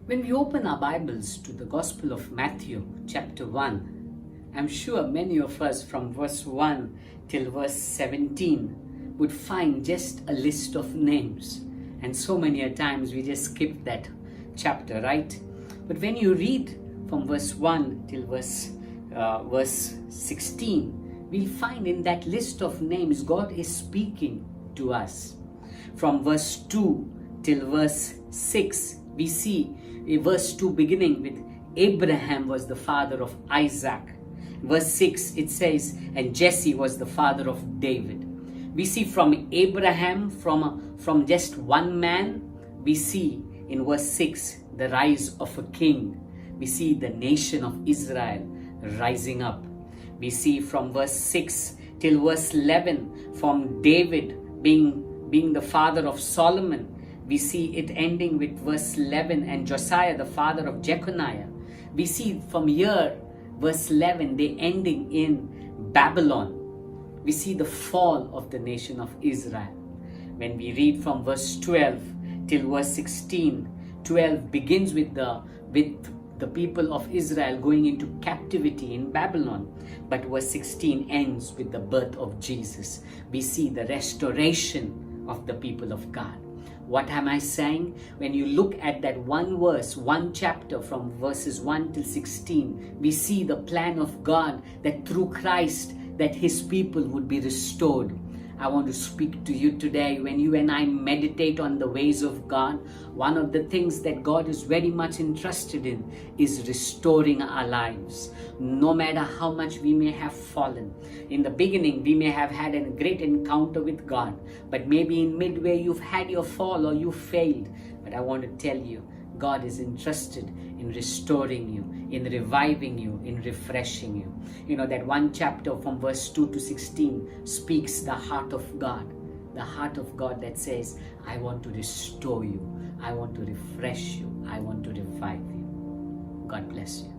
When we open our Bibles to the Gospel of Matthew, chapter 1, I'm sure many of us from verse 1 till verse 17 would find just a list of names. And so many a times we just skip that chapter, right? But when you read from verse 1 till verse 16, we'll find in that list of names God is speaking to us. From verse 2 till verse 6, we see verse 2 beginning with Abraham was the father of Isaac. Verse 6 it says, and Jesse was the father of David. We see from Abraham, from just one man, we see in verse 6 the rise of a king. We see the nation of Israel rising up. We see from verse 6 till verse 11 from David being the father of Solomon. We see it ending with verse 11 and Josiah the father of Jeconiah. We see from here verse 11 they ending in Babylon. We see the fall of the nation of Israel. When we read from verse 12 till verse 16, 12 begins with the people of Israel going into captivity in Babylon. But verse 16 ends with the birth of Jesus. We see the restoration of the people of God. What am I saying? When you look at that one verse, one chapter from verses 1 till 16, we see the plan of God that through Christ that his people would be restored. I want to speak to you today. When you and I meditate on the ways of God, one of the things that God is very much interested in is restoring our lives. No matter how much we may have fallen. In the beginning, we may have had a great encounter with God, but maybe in midway you've had your fall or you failed. But I want to tell you, God is interested in restoring you, in reviving you, in refreshing you. You know, that one chapter from verse 2 to 16 speaks the heart of God. The heart of God that says, I want to restore you. I want to refresh you. I want to revive you. God bless you.